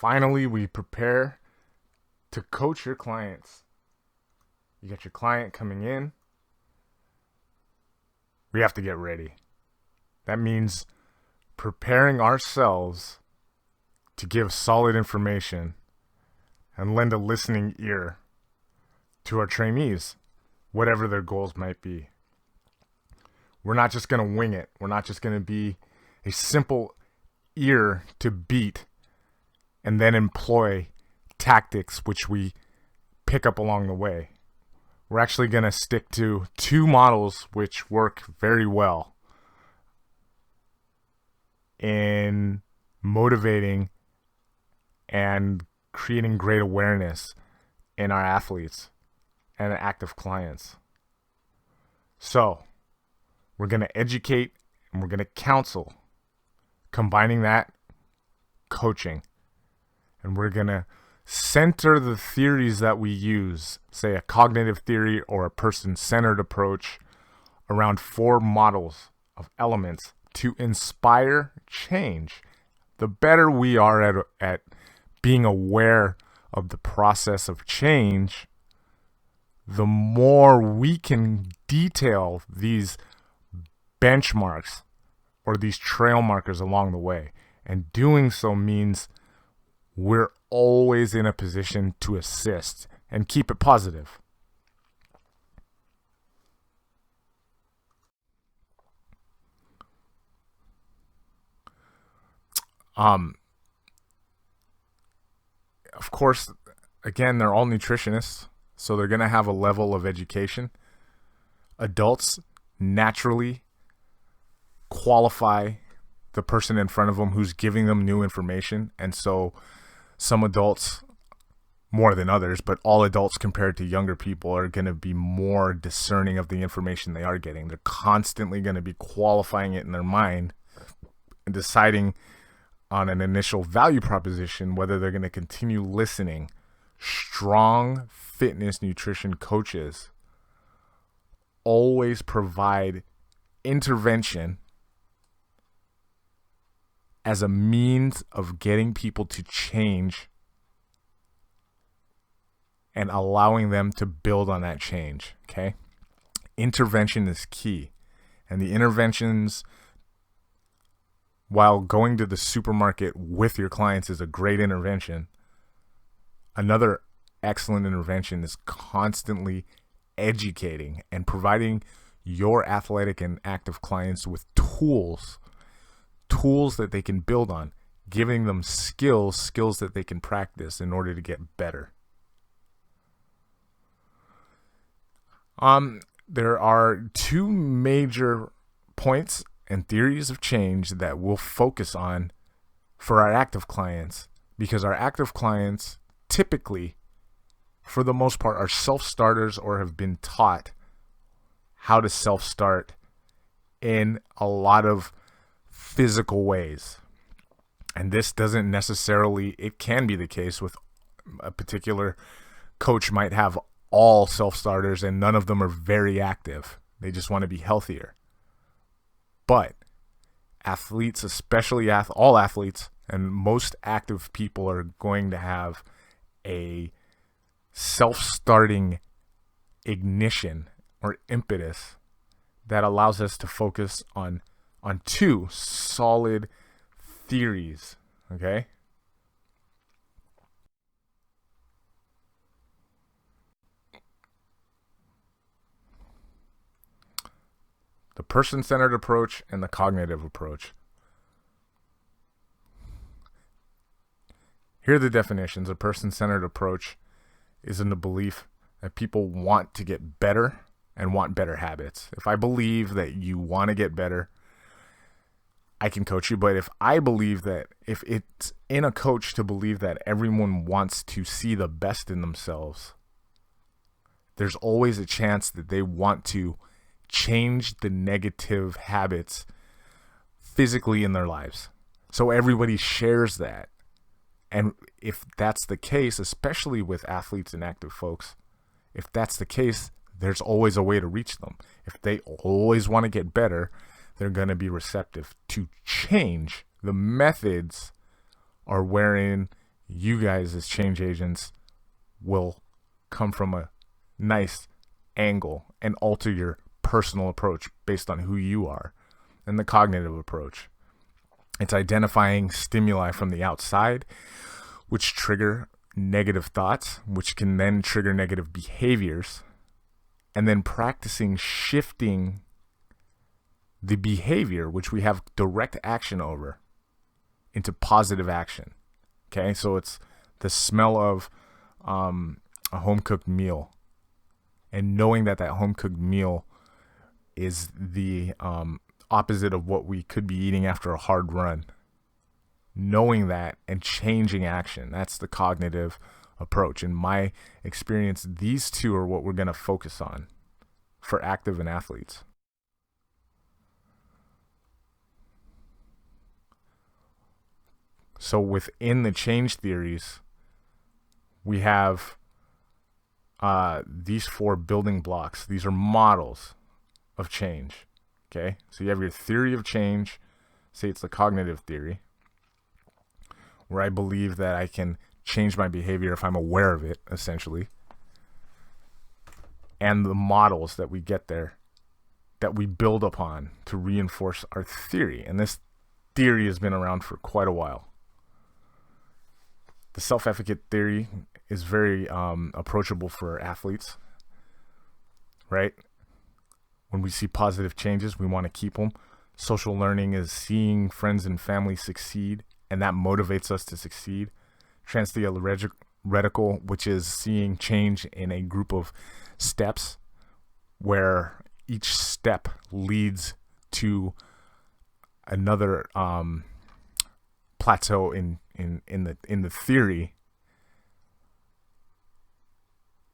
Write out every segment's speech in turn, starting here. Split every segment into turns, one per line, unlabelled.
Finally, we prepare to coach your clients. You got your client coming in. We have to get ready. That means preparing ourselves to give solid information and lend a listening ear to our trainees, whatever their goals might be. We're not just going to wing it. We're not just going to be a simple ear to beat and then employ tactics which we pick up along the way. We're actually going to stick to two models which work very well in motivating and creating great awareness in our athletes and active clients. So, we're going to educate and we're going to counsel, combining that coaching. And we're going to center the theories that we use, say a cognitive theory or a person-centered approach, around four models of elements to inspire change. The better we are at being aware of the process of change, the more we can detail these benchmarks or these trail markers along the way. And doing so means we're always in a position to assist and keep it positive. Of course, again, they're all nutritionists, so they're going to have a level of education. Adults naturally qualify the person in front of them who's giving them new information, and so some adults more than others, but all adults compared to younger people are going to be more discerning of the information they are getting. They're constantly going to be qualifying it in their mind and deciding on an initial value proposition whether they're going to continue listening. Strong fitness nutrition coaches always provide intervention as a means of getting people to change and allowing them to build on that change, okay? Intervention is key. And the interventions, while going to the supermarket with your clients is a great intervention, another excellent intervention is constantly educating and providing your athletic and active clients with tools that they can build on, giving them skills that they can practice in order to get better. There are two major points and theories of change that we'll focus on for our active clients, because our active clients typically, for the most part, are self-starters or have been taught how to self-start in a lot of physical ways. And this doesn't necessarily, it can be the case with a particular coach might have all self-starters and none of them are very active. They just want to be healthier. But athletes, especially all athletes and most active people, are going to have a self-starting ignition or impetus that allows us to focus on two solid theories, okay? The person-centered approach and the cognitive approach. Here are the definitions. A person-centered approach is in the belief that people want to get better and want better habits. If I believe that you want to get better, I can coach you. But if I believe that, if it's in a coach to believe that everyone wants to see the best in themselves, there's always a chance that they want to change the negative habits physically in their lives. So everybody shares that. And if that's the case, especially with athletes and active folks, if that's the case, there's always a way to reach them. If they always want to get better, they're going to be receptive to change. The methods are wherein you guys as change agents will come from a nice angle and alter your personal approach based on who you are. And the cognitive approach, it's identifying stimuli from the outside, which trigger negative thoughts, which can then trigger negative behaviors, and then practicing shifting the behavior, which we have direct action over, into positive action. Okay, so it's the smell of a home-cooked meal, and knowing that that home-cooked meal is the opposite of what we could be eating after a hard run. Knowing that and changing action, that's the cognitive approach. In my experience, these two are what we're going to focus on for active and athletes. So within the change theories, we have these 4 building blocks. These are models of change. Okay, so you have your theory of change. Say it's the cognitive theory, where I believe that I can change my behavior if I'm aware of it, essentially. And the models that we get there, that we build upon to reinforce our theory. And this theory has been around for quite a while. The self-efficacy theory is very approachable for athletes, right? When we see positive changes, we want to keep them. Social learning is seeing friends and family succeed, and that motivates us to succeed. Transtheoretical, which is seeing change in a group of steps, where each step leads to another plateau in the theory,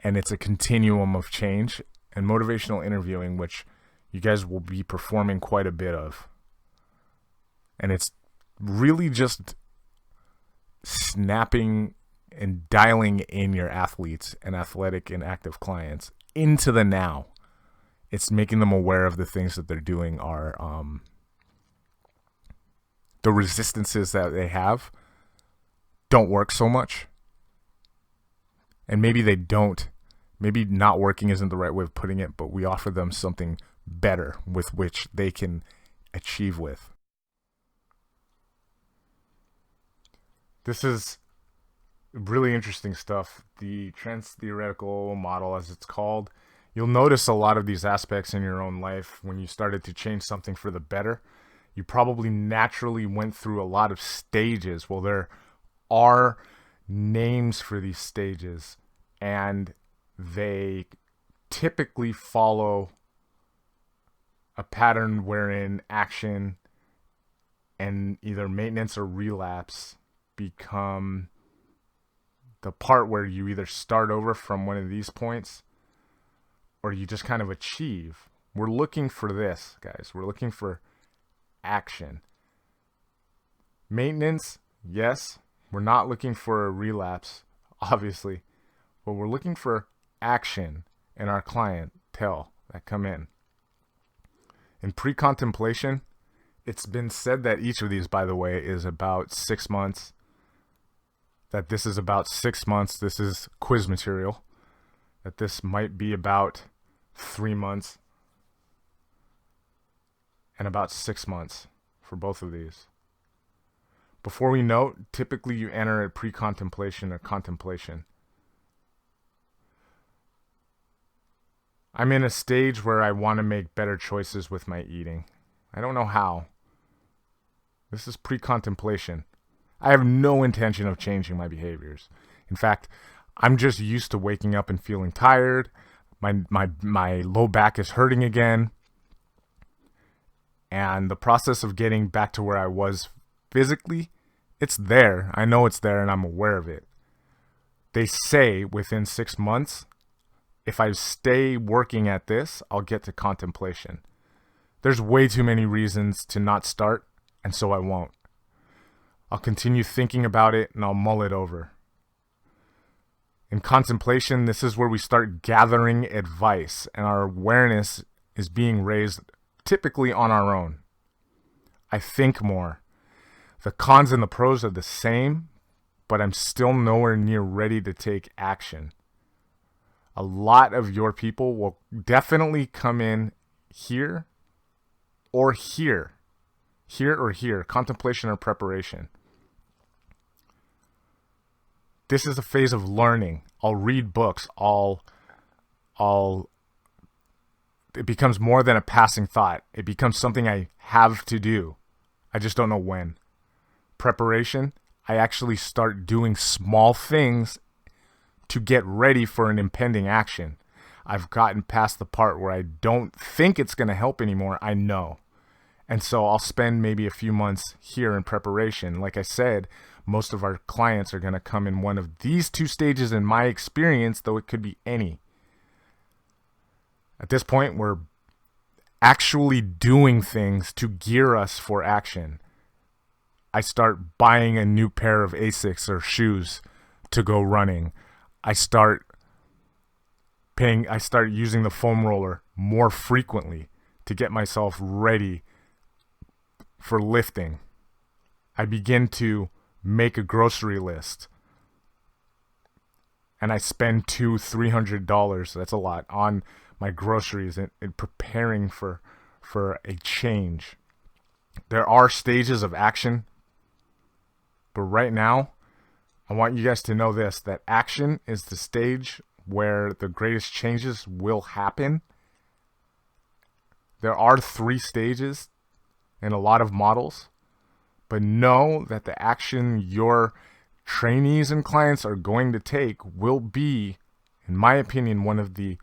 and it's a continuum of change. And motivational interviewing, which you guys will be performing quite a bit of, and it's really just snapping and dialing in your athletes and athletic and active clients into the now. It's making them aware of the things that they're doing are the resistances that they have don't work so much. And maybe they don't. Maybe not working isn't the right way of putting it, but we offer them something better with which they can achieve with. This is really interesting stuff. The transtheoretical model, as it's called. You'll notice a lot of these aspects in your own life when you started to change something for the better. You probably naturally went through a lot of stages. Well, there are names for these stages, and they typically follow a pattern wherein action and either maintenance or relapse become the part where you either start over from one of these points or you just kind of achieve. We're looking for this, guys. We're looking for action. Maintenance, yes. We're not looking for a relapse, obviously, but we're looking for action in our clientele that come in. In pre-contemplation, it's been said that each of these, by the way, is about 6 months. That this is about 6 months. This is quiz material. That this might be about 3 months. And about 6 months for both of these. Before we note, typically you enter at pre-contemplation or contemplation. I'm in a stage where I want to make better choices with my eating. I don't know how. This is pre-contemplation. I have no intention of changing my behaviors. In fact, I'm just used to waking up and feeling tired. My low back is hurting again. And the process of getting back to where I was physically, it's there. I know it's there and I'm aware of it. They say within 6 months, if I stay working at this, I'll get to contemplation. There's way too many reasons to not start, and so I won't. I'll continue thinking about it and I'll mull it over. In contemplation, this is where we start gathering advice, and our awareness is being raised typically on our own. I think more. The cons and the pros are the same, but I'm still nowhere near ready to take action. A lot of your people will definitely come in here or here. Here or here. Contemplation or preparation. This is a phase of learning. I'll read books. It becomes more than a passing thought. It becomes something I have to do. I just don't know when. Preparation, I actually start doing small things to get ready for an impending action. I've gotten past the part where I don't think it's going to help anymore. I know. And so I'll spend maybe a few months here in preparation. Like I said, most of our clients are going to come in one of these two stages in my experience, though it could be any. At this point, we're actually doing things to gear us for action. I start buying a new pair of Asics or shoes to go running. I start using the foam roller more frequently to get myself ready for lifting. I begin to make a grocery list. And I spend $200-$300, that's a lot, on my groceries and preparing for a change. There are stages of action, but right now, I want you guys to know this, that action is the stage where the greatest changes will happen. There are 3 stages in a lot of models, but know that the action your trainees and clients are going to take will be, in my opinion, one of the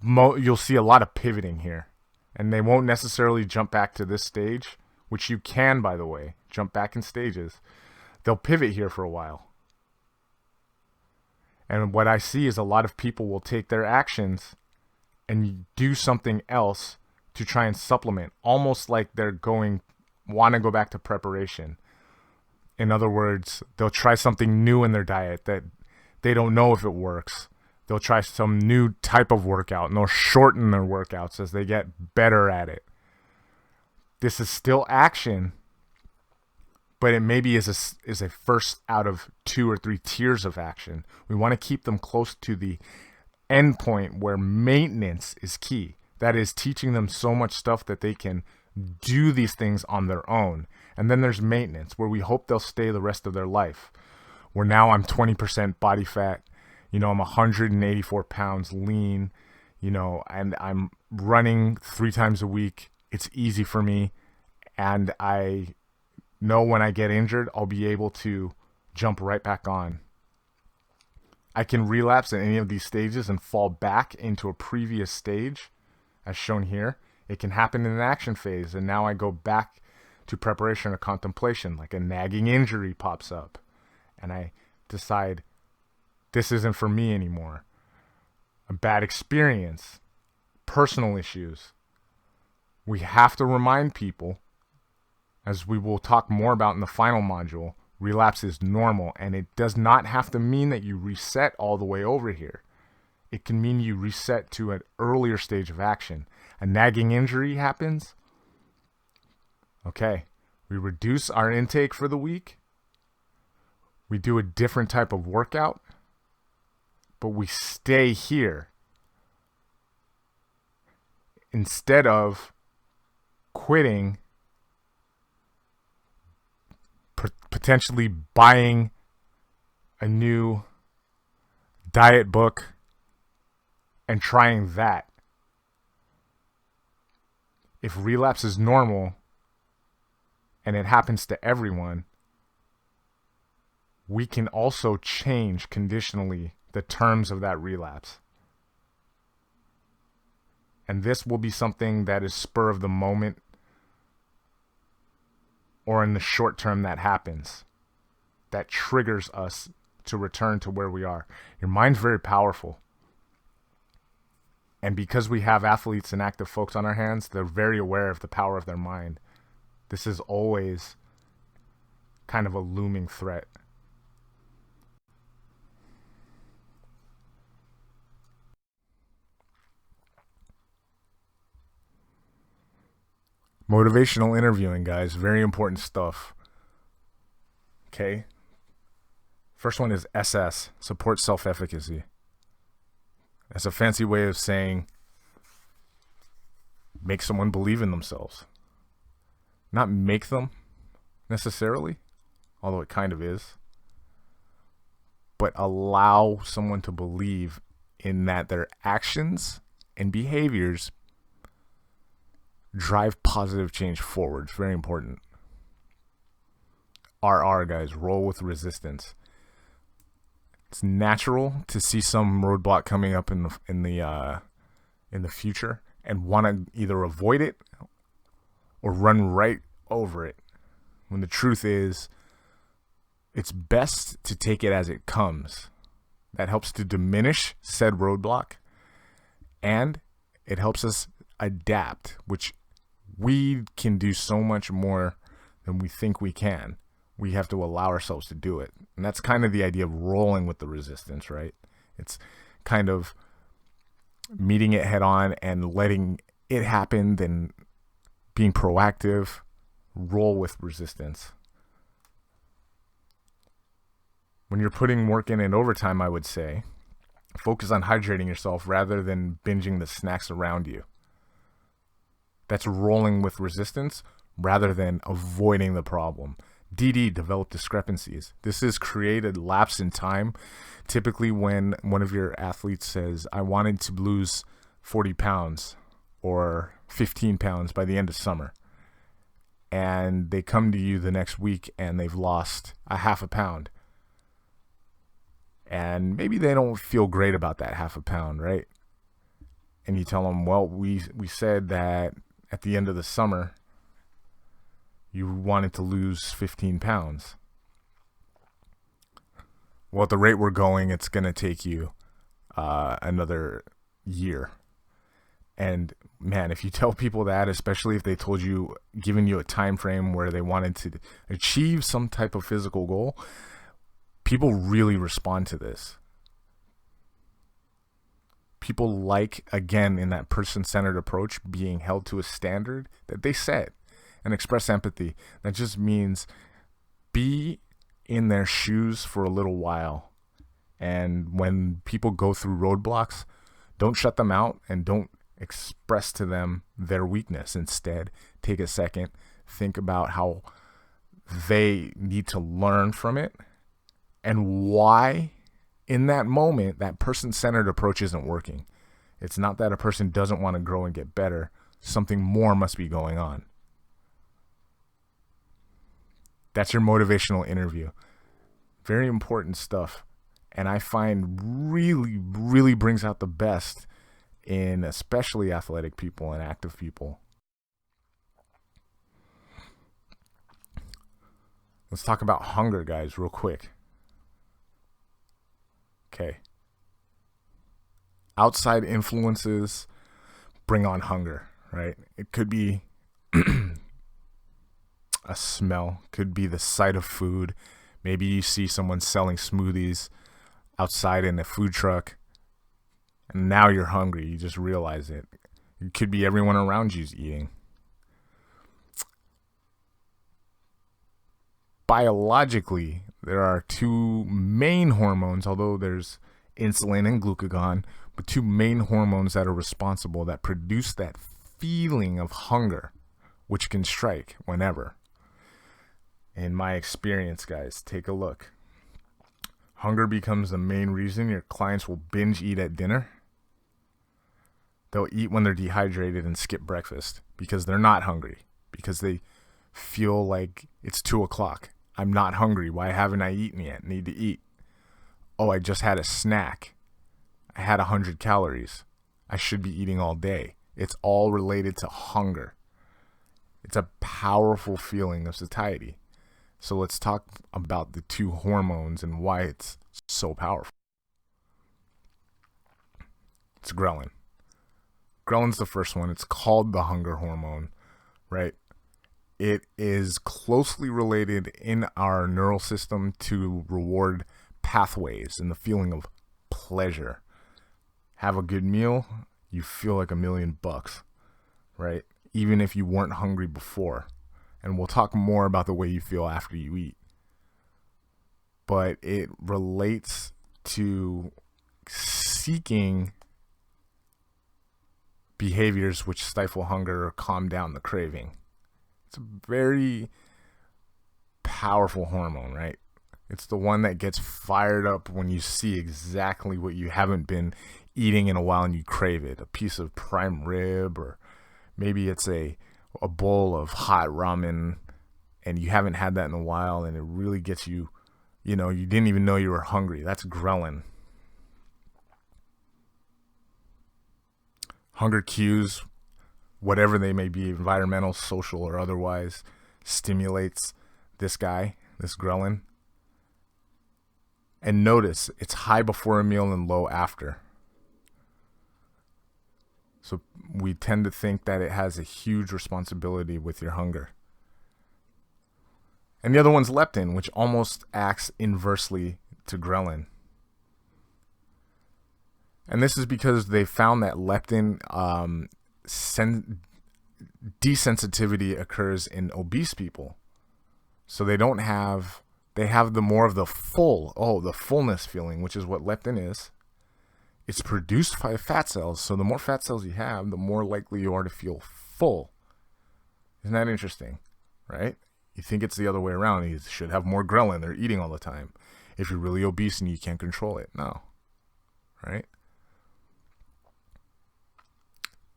you'll see a lot of pivoting here, and they won't necessarily jump back to this stage, which you can, by the way, jump back in stages. They'll pivot here for a while. And what I see is a lot of people will take their actions and do something else to try and supplement, almost like they're want to go back to preparation. In other words, they'll try something new in their diet that they don't know if it works. They'll try some new type of workout, and they'll shorten their workouts as they get better at it. This is still action, but it maybe is a first out of 2 or 3 tiers of action. We want to keep them close to the end point where maintenance is key. That is, teaching them so much stuff that they can do these things on their own. And then there's maintenance, where we hope they'll stay the rest of their life. Where now I'm 20% body fat, I'm 184 pounds lean, and I'm running 3 times a week. It's easy for me, and I know when I get injured, I'll be able to jump right back on. I can relapse at any of these stages and fall back into a previous stage, as shown here. It can happen in an action phase, and now I go back to preparation or contemplation, like a nagging injury pops up, and I decide this isn't for me anymore. A bad experience, personal issues. We have to remind people, as we will talk more about in the final module, relapse is normal, and it does not have to mean that you reset all the way over here. It can mean you reset to an earlier stage of action. A nagging injury happens. Okay, we reduce our intake for the week. We do a different type of workout, but we stay here instead of quitting, potentially buying a new diet book and trying that. If relapse is normal and it happens to everyone, we can also change conditionally the terms of that relapse. And this will be something that is spur of the moment, or in the short term that happens, that triggers us to return to where we are. Your mind's very powerful. And because we have athletes and active folks on our hands, they're very aware of the power of their mind. This is always kind of a looming threat. Motivational interviewing, guys. Very important stuff. Okay? First one is SS, support self-efficacy. That's a fancy way of saying make someone believe in themselves. Not make them necessarily, although it kind of is, but allow someone to believe in that their actions and behaviors drive positive change forward. It's very important. RR, guys, roll with resistance. It's natural to see some roadblock coming up in the future and want to either avoid it or run right over it. When the truth is, it's best to take it as it comes. That helps to diminish said roadblock, and it helps us adapt, which we can do so much more than we think we can. We have to allow ourselves to do it. And that's kind of the idea of rolling with the resistance, right? It's kind of meeting it head on and letting it happen, then being proactive, roll with resistance. When you're putting work in and overtime, I would say, focus on hydrating yourself rather than binging the snacks around you. That's rolling with resistance rather than avoiding the problem. DD, develop discrepancies. This is created lapse in time. Typically when one of your athletes says, I wanted to lose 40 pounds or 15 pounds by the end of summer, and they come to you the next week and they've lost a half a pound. And maybe they don't feel great about that half a pound, right? And you tell them, well, we said that at the end of the summer, you wanted to lose 15 pounds. Well, at the rate we're going, it's going to take you another year. And man, if you tell people that, especially if they told you, given you a time frame where they wanted to achieve some type of physical goal, people really respond to this. People like, again, in that person-centered approach, being held to a standard that they set. And express empathy. That just means be in their shoes for a little while. And when people go through roadblocks, don't shut them out and don't express to them their weakness. Instead, take a second, think about how they need to learn from it and why in that moment that person-centered approach isn't working. It's not that a person doesn't want to grow and get better. Something more must be going on. That's your motivational interview. Very important stuff. And I find really, really brings out the best in especially athletic people and active people. Let's talk about hunger, guys, real quick. Okay. Outside influences bring on hunger, right? It could be a smell, could be the sight of food. Maybe you see someone selling smoothies outside in a food truck and now you're hungry. You just realize it. It could be everyone around you's eating. Biologically, there are two main hormones, although there's insulin and glucagon, but two main hormones that are responsible, that produce that feeling of hunger, which can strike whenever. In my experience, guys, take a look. Hunger becomes the main reason your clients will binge eat at dinner. They'll eat when they're dehydrated and skip breakfast because they're not hungry, because they feel like it's 2 o'clock. I'm not hungry. Why haven't I eaten yet? Need to eat. Oh, I just had a snack. I had 100 calories. I should be eating all day. It's all related to hunger. It's a powerful feeling of satiety. So let's talk about the two hormones and why it's so powerful. It's ghrelin. Ghrelin's the first one. It's called the hunger hormone, right? It is closely related in our neural system to reward pathways and the feeling of pleasure. Have a good meal, you feel like $1,000,000, right? Even if you weren't hungry before. And we'll talk more about the way you feel after you eat. but it relates to seeking behaviors which stifle hunger or calm down the craving. It's a very powerful hormone, right? It's the one that gets fired up when you see exactly what you haven't been eating in a while and you crave it. A piece of prime rib, or maybe it's a bowl of hot ramen and you haven't had that in a while, and it really gets you, you didn't even know you were hungry. That's ghrelin. Hunger cues, whatever they may be, environmental, social, or otherwise, stimulates this ghrelin. And notice, it's high before a meal and low after. So we tend to think that it has a huge responsibility with your hunger. And the other one's leptin, which almost acts inversely to ghrelin. And this is because they found that leptin desensitivity occurs in obese people. So they have the more of the the fullness feeling, which is what leptin is. It's produced by fat cells. So the more fat cells you have, the more likely you are to feel full. Isn't that interesting? Right? You think it's the other way around. You should have more ghrelin. They're eating all the time. If you're really obese and you can't control it. No. Right?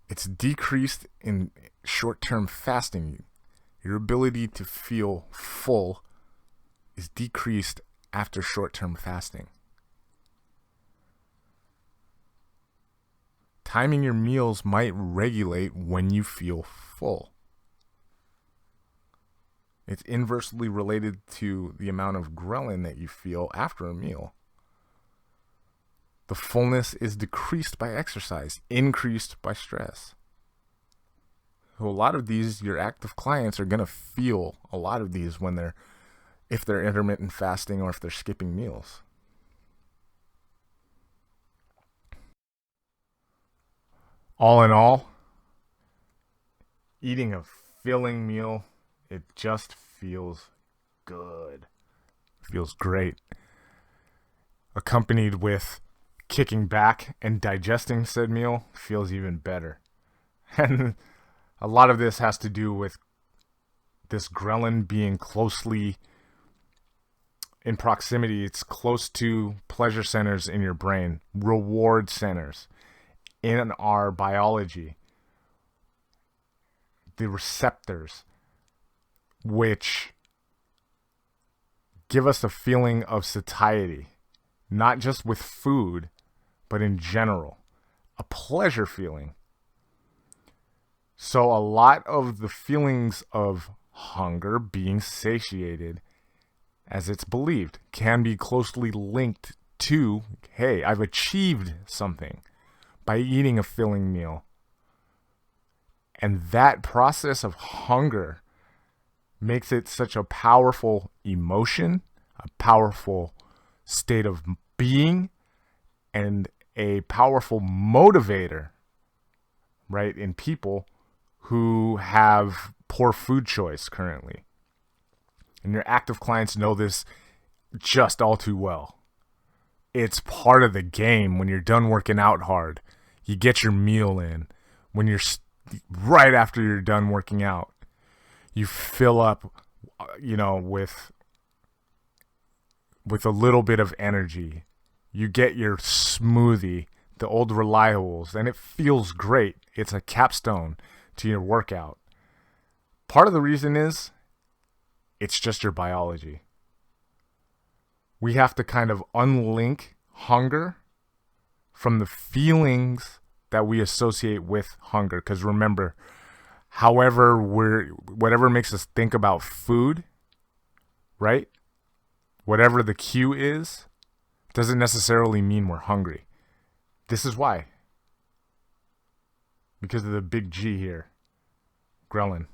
It's decreased in short-term fasting. Your ability to feel full is decreased after short-term fasting. Timing your meals might regulate when you feel full. It's inversely related to the amount of ghrelin that you feel after a meal. The fullness is decreased by exercise, increased by stress. So a lot of these, your active clients are going to feel a lot of these if they're intermittent fasting or if they're skipping meals. All in all, eating a filling meal, it just feels good. Feels great. Accompanied with kicking back and digesting said meal, feels even better. And a lot of this has to do with this ghrelin being closely in proximity. It's close to pleasure centers in your brain, reward centers in our biology. The receptors, which give us a feeling of satiety, not just with food, but in general, a pleasure feeling. So a lot of the feelings of hunger, being satiated, as it's believed, can be closely linked to, hey, I've achieved something by eating a filling meal. And that process of hunger makes it such a powerful emotion, a powerful state of being, and a powerful motivator, right, in people who have poor food choice currently. And your active clients know this just all too well. It's part of the game. When you're done working out hard, you get your meal in. When you're right after you're done working out, you fill up, with a little bit of energy. You get your smoothie, the old reliables, and it feels great. It's a capstone to your workout. Part of the reason is it's just your biology. We have to kind of unlink hunger from the feelings that we associate with hunger. Because remember, whatever makes us think about food, right? Whatever the cue is, doesn't necessarily mean we're hungry. This is why. Because of the big G here, ghrelin.